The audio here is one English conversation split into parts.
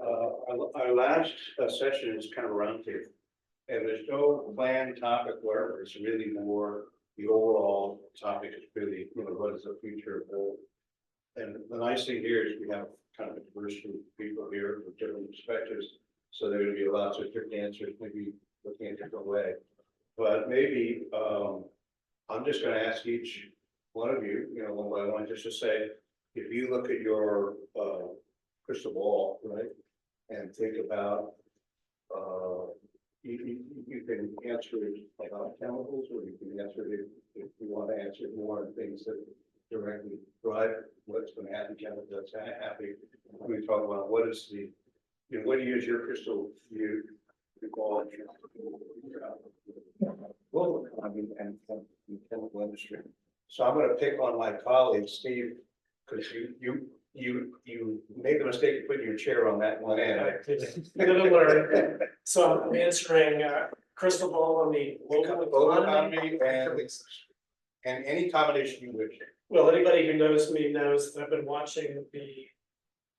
Our last session is kind of a roundtable. And there's no planned topic where it's really more, the overall topic is really, what is the future of. And the nice thing here is we have kind of a diverse group of people here with different perspectives. So there will be lots of different answers, maybe looking a different way. But maybe I'm just going to ask each one of you, one by one, just to say, if you look at your crystal ball, right, and think about, you can answer it about chemicals, or you can answer it if you want to answer more on things that directly drive what's going to happen, chemicals that's happy. We talk about what is the, what do you use your crystal view to call global economy and chemical industry. So I'm going to pick on my colleague Steve, because you made the mistake of putting your chair on that one end. So I'm answering crystal ball on the local economy and any combination you wish. Well, anybody who knows me knows that I've been watching the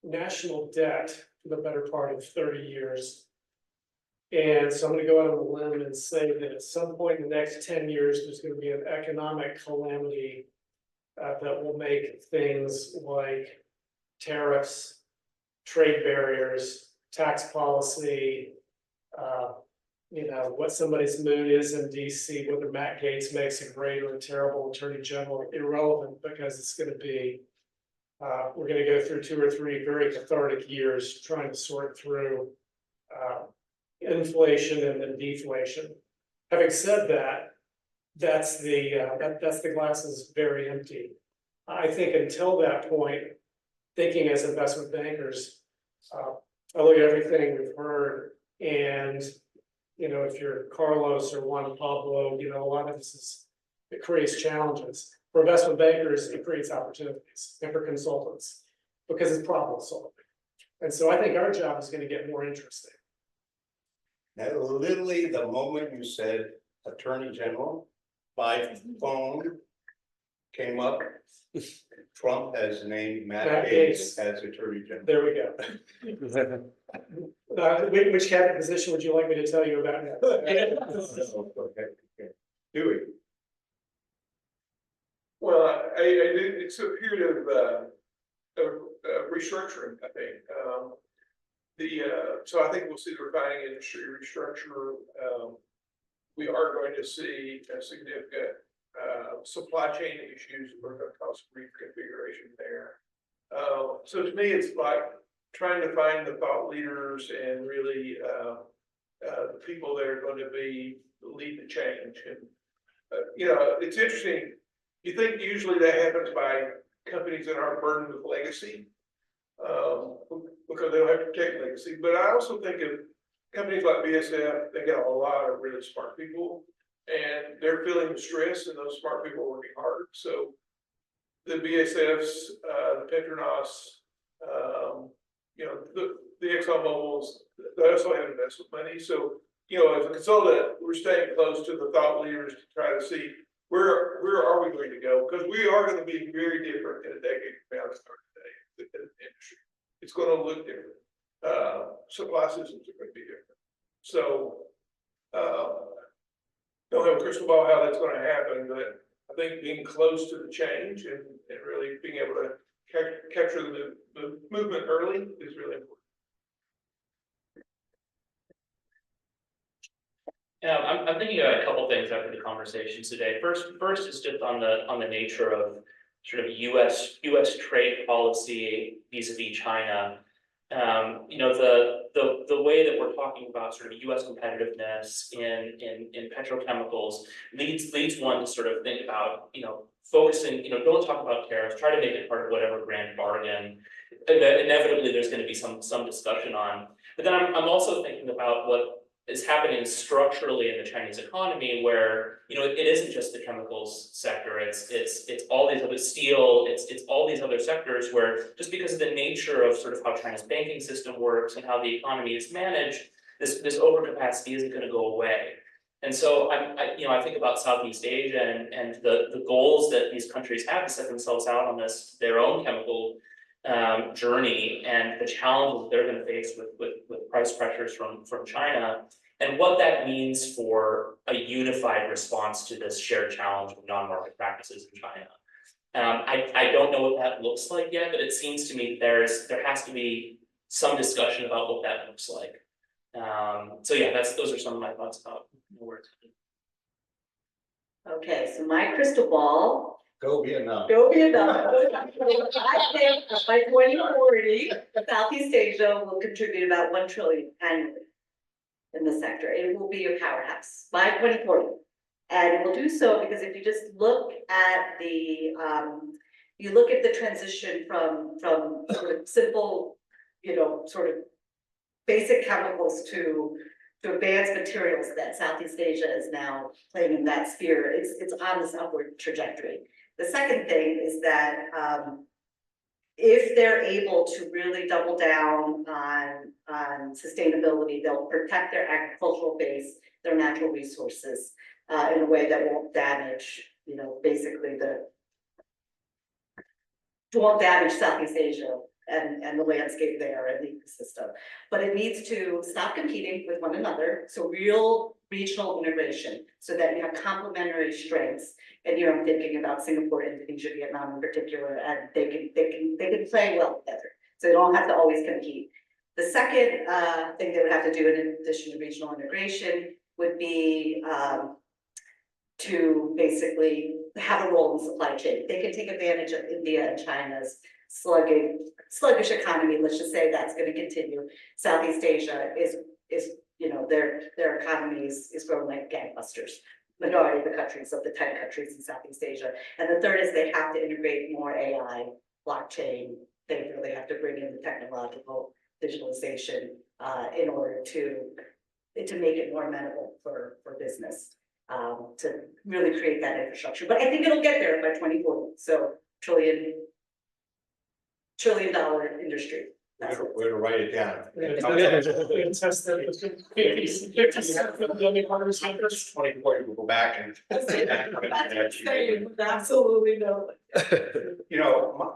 national debt for the better part of 30 years. And so I'm going to go out on a limb and say that at some point in the next 10 years, there's going to be an economic calamity that will make things like tariffs, trade barriers, tax policy, what somebody's mood is in DC, whether Matt Gaetz makes a great or a terrible attorney general, irrelevant, because it's going to be, we're going to go through 2 or 3 very cathartic years trying to sort through inflation and then deflation. Having said that, that's the glass is very empty. I think until that point, thinking as investment bankers, I look at everything we've heard, and if you're Carlos or Juan Pablo, a lot of this it creates challenges. For investment bankers, it creates opportunities, and for consultants, because it's problem solving. And so I think our job is going to get more interesting. Now, literally, the moment you said Attorney General, my phone came up. Trump has named Matt Gaetz as Attorney General. There we go. Which cabinet position would you like me to tell you about now? Okay. Dewey. Well, it's a period of restructuring, I think. So I think we'll see the refining industry restructure. We are going to see a significant supply chain issues. We're going to cause reconfiguration there. So to me, it's like trying to find the thought leaders and really the people that are going to lead the change. And it's interesting. You think usually that happens by companies that aren't burdened with legacy. Because they don't have to protect legacy. But I also think of companies like BSF, they got a lot of really smart people, and they're feeling the stress, and those smart people are working hard. So the BSFs, the Petronas, the ExxonMobils, they also have investment money. So, as a consultant, we're staying close to the thought leaders to try to see where are we going to go? Because we are going to be very different in a decade from now than today in the industry. It's going to look different. Supply systems are going to be different. So, don't have a crystal ball how that's going to happen, but I think being close to the change and really being able to capture the movement early is really important. Yeah, I'm thinking about a couple things after the conversation today. First is just on the nature of sort of U.S. trade policy vis-a-vis China. The way that we're talking about sort of U.S. competitiveness in petrochemicals leads one to sort of think about focusing. Don't talk about tariffs. Try to make it part of whatever grand bargain. Inevitably, there's going to be some discussion on. But then I'm also thinking about what is happening structurally in the Chinese economy, where it isn't just the chemicals sector, it's all these other steel, it's all these other sectors where just because of the nature of sort of how China's banking system works and how the economy is managed, this overcapacity isn't going to go away. And so I think about Southeast Asia and the goals that these countries have to set themselves out on their own chemical journey and the challenges they're gonna face with price pressures from China. And what that means for a unified response to this shared challenge of non-market practices in China. I don't know what that looks like yet, but it seems to me there has to be some discussion about what that looks like. So yeah, those are some of my thoughts about where it's going. Okay, so my crystal ball, Go Vietnam. go Vietnam. I think by 2040, Southeast Asia will contribute about 1 trillion annually in the sector. It will be a powerhouse by 2040. And it will do so because if you just look at the transition from sort of simple, sort of basic chemicals to advanced materials that Southeast Asia is now playing in that sphere, it's on this upward trajectory. The second thing is that if they're able to really double down on sustainability, they'll protect their agricultural base, their natural resources, in a way that won't damage, basically won't damage Southeast Asia and the landscape there and the ecosystem. But it needs to stop competing with one another, so real regional integration, so that you have complementary strengths. And here I'm thinking about Singapore, Indonesia, Vietnam in particular, and they can play well together. So they don't have to always compete. The second thing they would have to do in addition to regional integration would be to basically have a role in supply chain. They can take advantage of India and China's sluggish economy. Let's just say that's going to continue. Southeast Asia is their economy is growing like gangbusters. Majority of the countries, of the 10 countries in Southeast Asia. And the third is they have to integrate more AI, blockchain. They really have to bring in the technological digitalization in order to make it more amenable for business, to really create that infrastructure. But I think it'll get there by 2040. So trillion dollar industry. We're to write it down. Test that. 2040, we'll go back and. Absolutely no.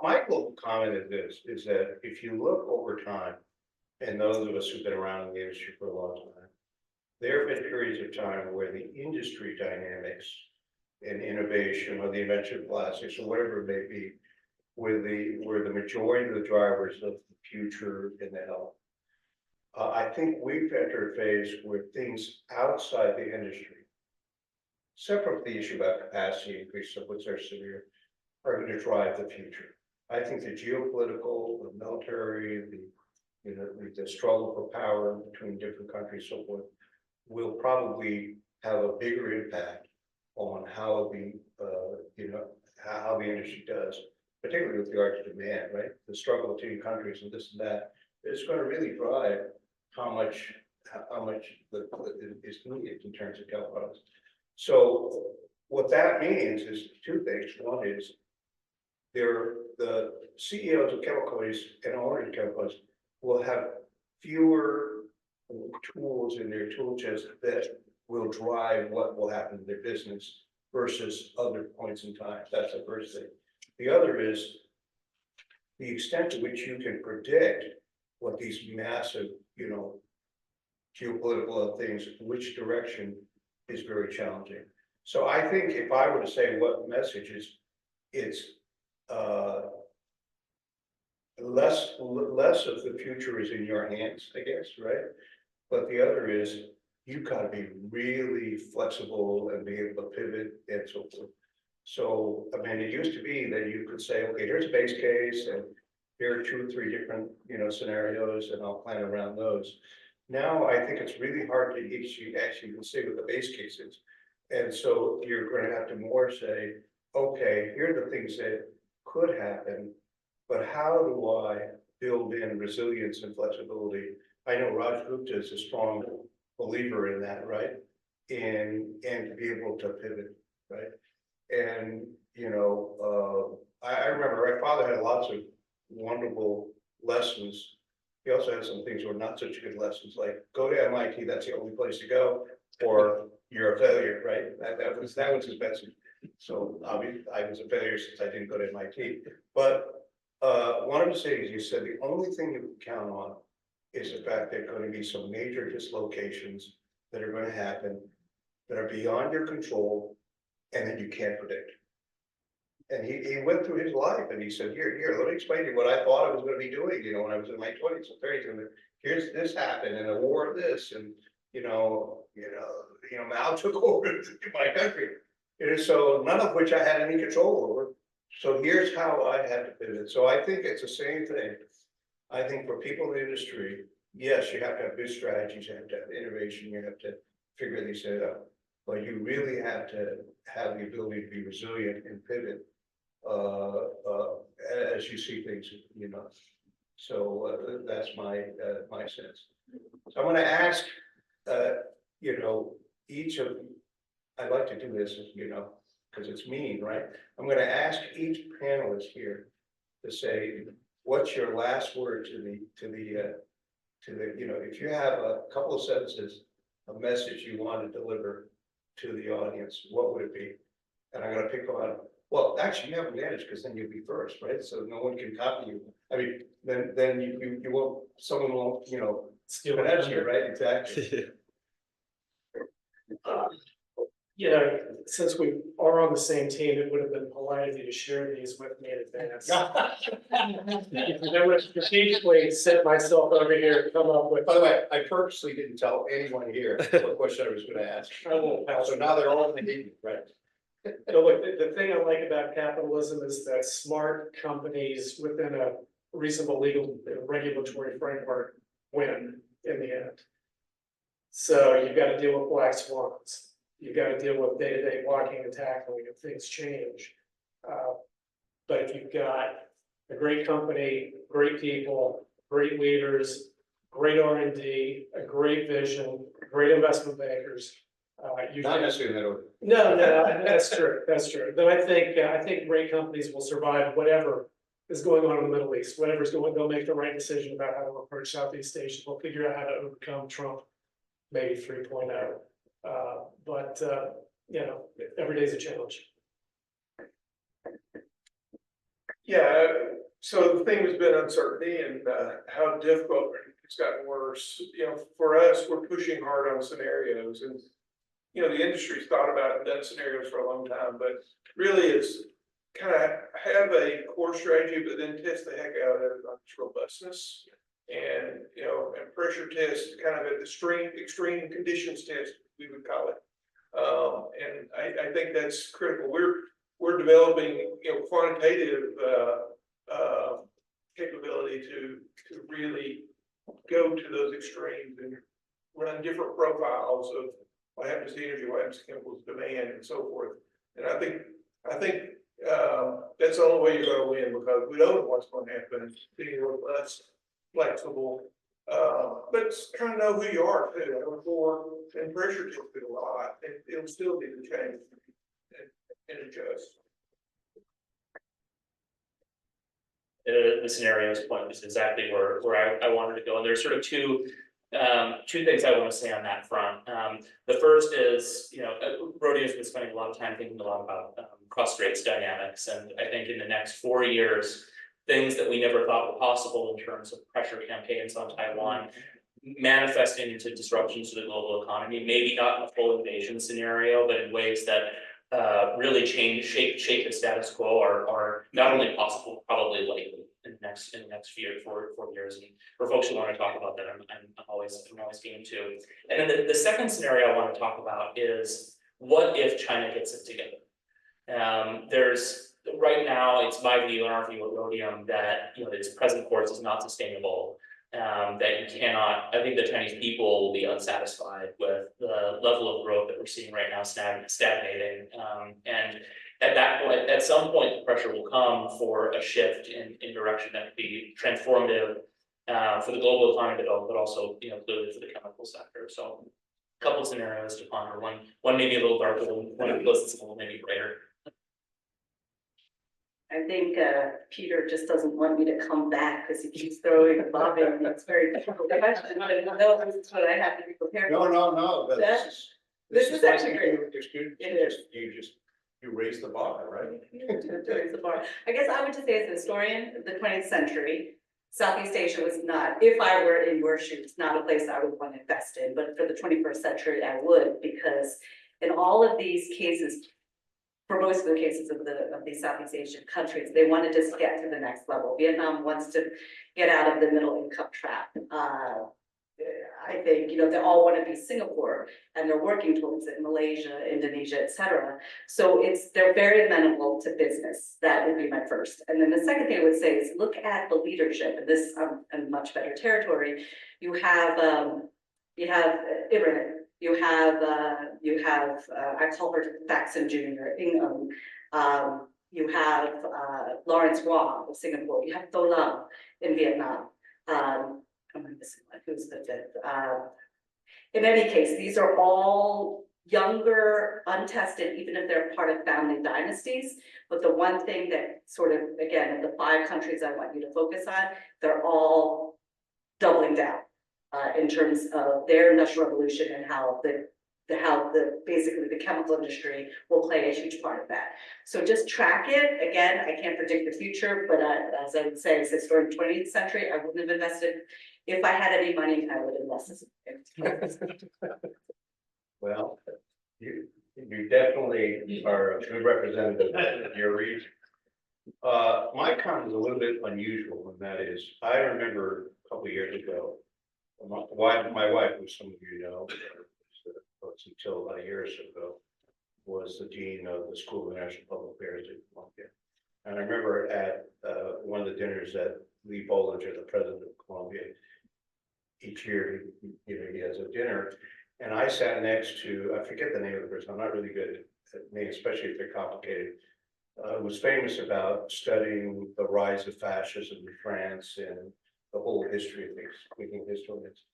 My global comment is this, is that if you look over time, and those of us who've been around in the industry for a long time, there have been periods of time where the industry dynamics and innovation or the invention of plastics or whatever it may be, were the majority of the drivers of the future in the health. I think we've entered a phase where things outside the industry, separate from the issue about capacity increase, of which they're severe, are going to drive the future. I think the geopolitical, the military, the struggle for power between different countries, so forth, will probably have a bigger impact on how the industry does, particularly with regard to demand, right? The struggle between countries and this and that is going to really drive how much is needed in terms of health products. So what that means is two things. One is the CEOs of chemical companies and owners of chemical companies will have fewer tools in their tool chest that will drive what will happen to their business versus other points in time. That's the first thing. The other is the extent to which you can predict what these massive, geopolitical things, which direction is very challenging. So I think if I were to say what message is, it's less of the future is in your hands, I guess, right? But the other is you've got to be really flexible and be able to pivot and so forth. So, I mean, it used to be that you could say, okay, here's a base case and here are 2 or 3 different, scenarios and I'll plan around those. Now, I think it's really hard to actually say what the base case is. And so you're going to have to more say, okay, here are the things that could happen, but how do I build in resilience and flexibility? I know Raj Gupta is a strong believer in that, right? And to be able to pivot, right? And, I remember my father had lots of wonderful lessons. He also had some things that were not such good lessons, like go to MIT, that's the only place to go, or you're a failure, right? That was his message. So obviously I was a failure since I didn't go to MIT. But one of the things you said, the only thing you can count on is the fact there are going to be some major dislocations that are going to happen that are beyond your control and that you can't predict. And he went through his life and he said, here, let me explain to you what I thought I was going to be doing, you know, when I was in my 20s and 30s, and here's this happened and a war of this, and Mao took over my country. So none of which I had any control over. So here's how I had to pivot. So I think it's the same thing. I think for people in the industry, yes, you have to have good strategies, you have to have innovation, you have to figure these things out. But you really have to have the ability to be resilient and pivot as you see things, you know. So that's my my sense. So I'm going to ask, each of, I'd like to do this, because it's mean, right? I'm going to ask each panelist here to say, what's your last word to the, if you have a couple of sentences, a message you want to deliver to the audience, what would it be? And I'm going to pick one. Well, actually, you haven't managed because then you'll be first, right? So no one can copy you. I mean, then you won't, someone won't, Steal at it. you, right? Exactly. Since we are on the same team, it would have been polite of you to share these with me in advance. I would have strategically set myself over here to come up with. By the way, I purposely didn't tell anyone here what question I was going to ask. I won't pass. So now they're all thinking, right? No, look, the thing I like about capitalism is that smart companies within a reasonable legal regulatory framework win in the end. So you've got to deal with black swans. You've got to deal with day-to-day blocking and tackling if things change. But if you've got a great company, great people, great leaders, great R&D, a great vision, great investment bankers, Not necessarily in that order. No, that's true, that's true. Then I think great companies will survive whatever is going on in the Middle East, whatever's going, they'll make the right decision about how to approach Southeast Asia. They'll figure out how to overcome Trump, maybe 3.0. But every day's a challenge. Yeah, so the theme has been uncertainty and how difficult it's gotten worse. For us, we're pushing hard on scenarios, and the industry's thought about and done scenarios for a long time, but really it's kind of have a core strategy, but then test the heck out of it on its robustness and and pressure test kind of at the extreme conditions test, we would call it. And I think that's critical. We're developing quantitative capability to really go to those extremes and run different profiles of what happens to energy, what happens to chemicals, demand, and so forth. And I think that's the only way you're going to win, because we don't know what's going to happen. Being robust, flexible, but trying to know who you are too. I look forward and pressure tested a lot. It'll still need to change and adjust. The scenarios point is exactly where I wanted to go, and there's sort of two things I want to say on that front. The first is, Rodeo's been spending a lot of time thinking a lot about cross-straits dynamics, and I think in the next 4 years, things that we never thought were possible in terms of pressure campaigns on Taiwan manifesting into disruptions to the global economy, maybe not in a full invasion scenario, but in ways that really shape the status quo are not only possible, probably likely in the next four years. And for folks who want to talk about that, I'm always game to. And then the second scenario I want to talk about is, what if China gets it together? There's right now, it's my view and our view at Rhodium that its present course is not sustainable. That you cannot, I think the Chinese people will be unsatisfied with the level of growth that we're seeing right now stagnating. And at that point, at some point, the pressure will come for a shift in direction that would be transformative for the global economy, but also clearly for the chemical sector. So a couple of scenarios to ponder. One maybe a little darker, one close to a little maybe brighter. I think Peter just doesn't want me to come back because he keeps throwing and bobbing. It's very difficult question, but no, this is what I have to be prepared for. No. This is actually great. Your students, It is. you just You raise the bar, right? To raise the bar. I guess I would just say as a historian, the 20th century, Southeast Asia was not, if I were in your shoes, not a place I would want to invest in, but for the 21st century, I would, because in all of these cases, for most of the cases of these Southeast Asian countries, they want to just get to the next level. Vietnam wants to get out of the middle income trap. I think, they all want to be Singapore, and they're working towards it, Malaysia, Indonesia, etc. So they're very amenable to business. That would be my first. And then the second thing I would say is look at the leadership, and this in much better territory. You have Ibrahim, you have I call her Faxon Jr. Ingham. You have Lawrence Wong of Singapore. You have Tho Lam in Vietnam. I'm missing one. Who's the fifth? In any case, these are all younger, untested, even if they're part of family dynasties. But the one thing that sort of, again, in the 5 countries I want you to focus on, they're all doubling down in terms of their industrial revolution and how basically the chemical industry will play a huge part of that. So just track it. Again, I can't predict the future, but as I would say, since during the 20th century, I wouldn't have invested. If I had any money, I would invest in. Well, you definitely are a good representative of your region. My comment is a little bit unusual, and that is, I remember a couple of years ago, my wife, who some of you know, until about a year or so ago, was the dean of the School of National Public Affairs in Columbia. And I remember at one of the dinners that Lee Bollinger, the president of Columbia, each year, he has a dinner. And I sat next to, I forget the name of the person, I'm not really good at names, especially if they're complicated. Was famous about studying the rise of fascism in France and the whole history of things, speaking of historians.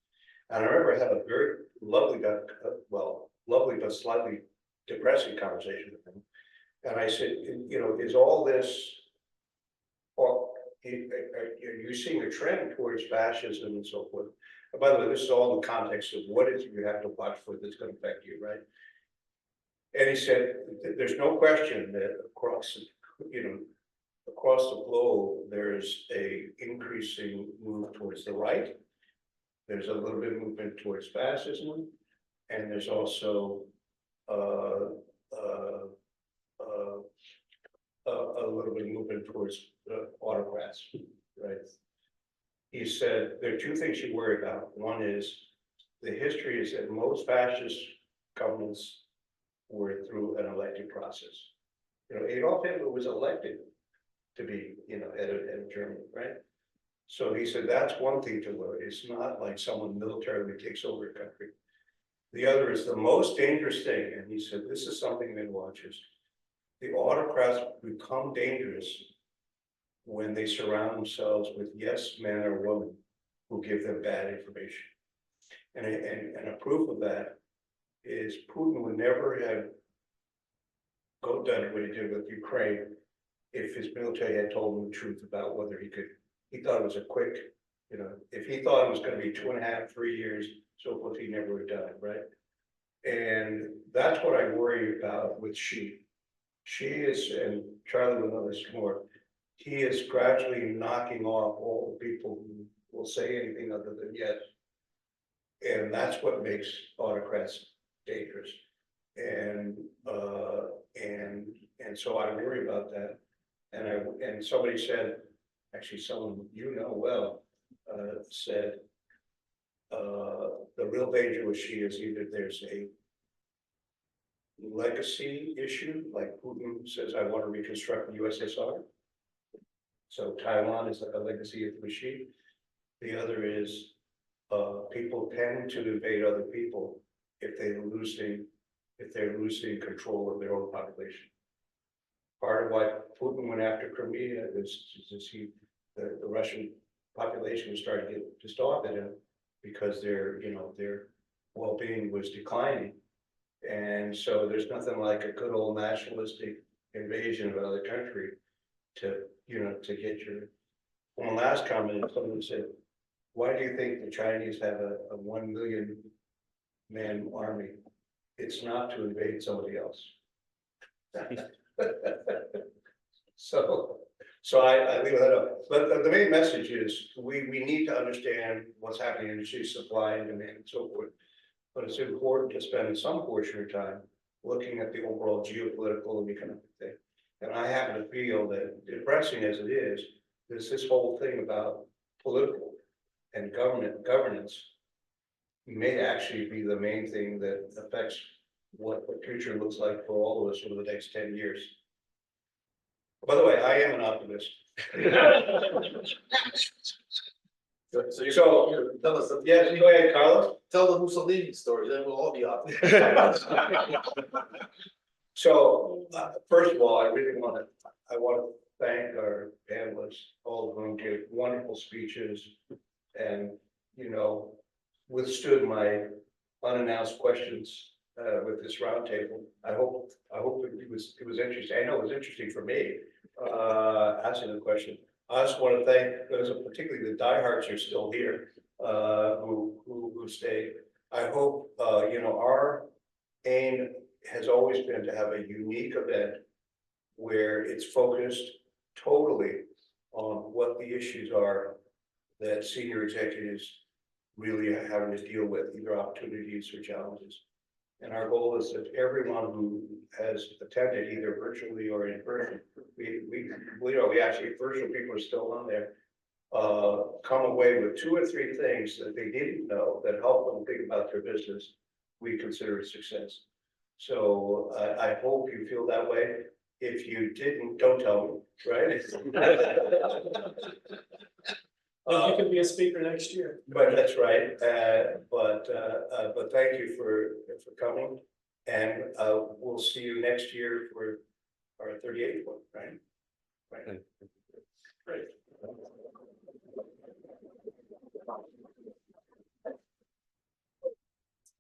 And I remember I had a very lovely but slightly depressing conversation with him. And I said, is all this, or are you seeing a trend towards fascism and so forth? And by the way, this is all in the context of what is you have to watch for that's going to affect you, right? And he said, there's no question that across the globe, there's a increasing move towards the right. There's a little bit of movement towards fascism, and there's also a little bit of movement towards autocrats, right? He said there are 2 things you worry about. One is the history is that most fascist governments were through an elected process. Adolf Hitler was elected to be, head of Germany, right? So he said that's one thing to learn. It's not like someone militarily takes over a country. The other is the most dangerous thing, and he said this is something that watches. The autocrats become dangerous when they surround themselves with yes men or women who give them bad information. And a proof of that is Putin would never have done what he did with Ukraine if his military had told him the truth about whether he thought it was a quick, if he thought it was going to be 2.5, 3 years, so forth, he never would have done it, right? And that's what I worry about with Xi. Xi is, and Charlie will know this more, he is gradually knocking off all the people who will say anything other than yes. And that's what makes autocrats dangerous. And so I worry about that. And somebody said, actually someone well, said the real danger with Xi is either there's a legacy issue, like Putin says, I want to reconstruct the USSR. So Taiwan is a legacy of Xi. The other is people tend to invade other people if they're losing control of their own population. Part of why Putin went after Crimea is the Russian population was starting to get pissed off at him because their well-being was declining. And so there's nothing like a good old nationalistic invasion of another country to get your. One last comment, someone said, why do you think the Chinese have a 1 million man army? It's not to invade somebody else. So I leave that up, but the main message is, we need to understand what's happening in industry, supply and demand and so forth. But it's important to spend some portion of time looking at the overall geopolitical and economic thing. And I happen to feel that, depressing as it is, this whole thing about political and governance may actually be the main thing that affects what the future looks like for all of us over the next 10 years. By the way, I am an optimist. So So- tell us, Yes, go ahead, Carlos. tell the Mussolini story, then we'll all be off. So, first of all, I want to thank our panelists, all of whom gave wonderful speeches and, withstood my unannounced questions with this roundtable. I hope it was interesting. I know it was interesting for me, asking the question. I also want to thank those, particularly the diehards who are still here, who stayed. I hope, our aim has always been to have a unique event where it's focused totally on what the issues are that senior executives really are having to deal with, either opportunities or challenges. And our goal is that everyone who has attended, either virtually or in person, we actually, virtual people are still on there, come away with 2 or 3 things that they didn't know that help them think about their business. We consider it success. So I hope you feel that way. If you didn't, don't tell me, right? You can be a speaker next year. But that's right, but thank you for coming, and we'll see you next year for our 38th one, right? Right. Great.